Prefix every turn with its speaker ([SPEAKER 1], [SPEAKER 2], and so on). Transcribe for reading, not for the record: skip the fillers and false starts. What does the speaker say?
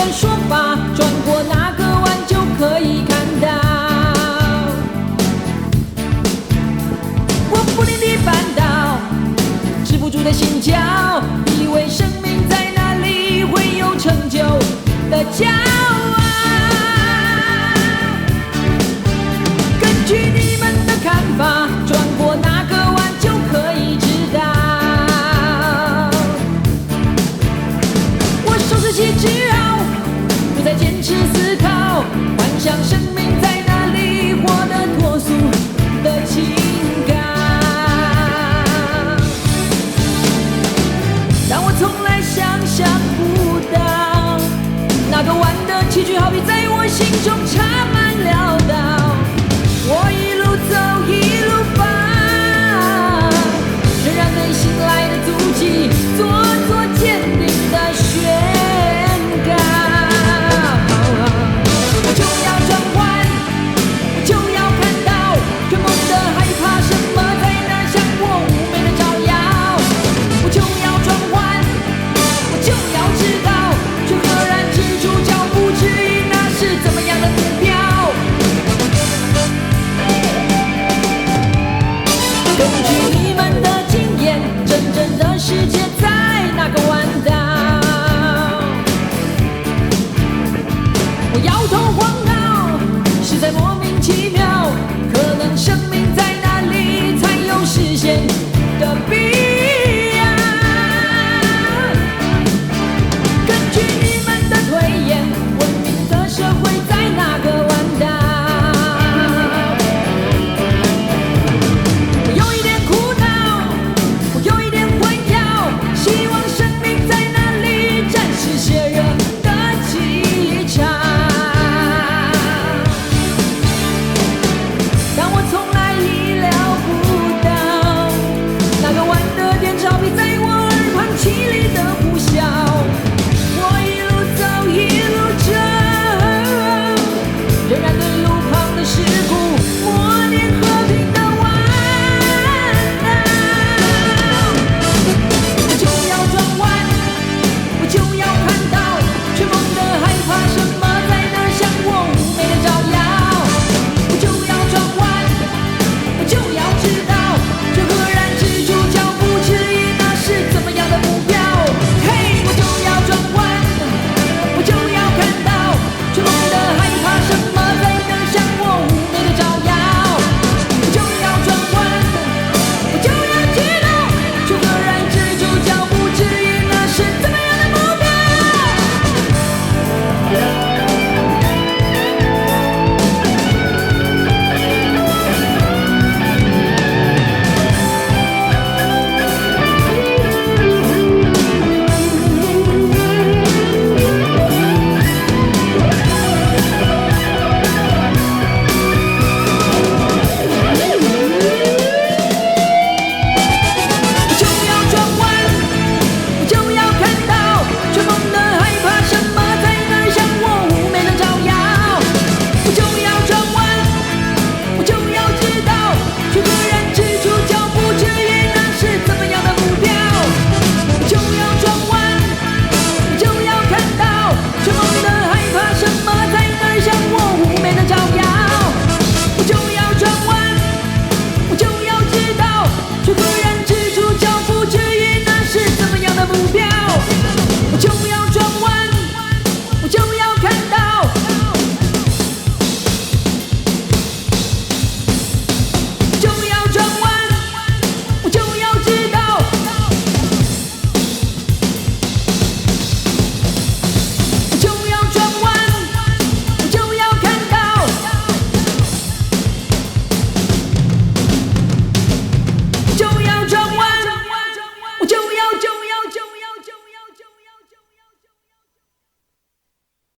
[SPEAKER 1] 的说法，转过那个弯就可以看到。我不停地绊倒，止不住的心跳，以为生命在哪里会有成就的骄傲。根据你们的看法，转过那个弯就可以知道。我收拾起之后，不再坚持思考，幻想生命在哪里获得脱俗的情感。但我从来想象不到，那个弯的崎岖好比在我心中插满了刀。我一路走一路放，仍然对醒来的足迹做坚定的宣告。我就要转弯，我就要看到，追梦的害怕什么在那向我妩媚的招摇。我就要转弯，我就要知道，却赫然止住脚步，质疑那是怎么样的目标。根据你们的经验，真正的世界在哪个弯道？我摇头晃脑，实在莫名其妙，可能生命在哪里才有实现的必要？根据你们的推演，文明的社会在哪个弯道？我有一点苦恼，我有一点混淆，希望生命在哪里暂时血热的机场。但我从来意料不到，那个弯的点好比在我耳旁凄厉的呼啸。我一路走一路走，仍然对路旁的事故默念和平的弯道。我就要转弯，我就要看到，却猛地害怕什么在那向我妩媚的招摇。我就要转弯，我就要知道，却赫然止住脚步，质疑那是怎么样的目标。嘿，我就要转弯，我就要看到，却猛地害怕什么在那向我妩媚的招摇。我就要转弯，我就要知道，却赫然止住脚步，质疑那是怎么样的目标。我就要转弯，我就要看到，却猛地害怕什么在那向我妩媚的招摇。我就要转弯，我就要知道，却突然止住脚步，质疑那是怎么样的目标。我就要转弯，我就要看到，却猛地害怕什么在那向我妩媚的招摇。我就要转弯，我就要知道，却突然止住脚步，质疑那是怎么样的目标。我就要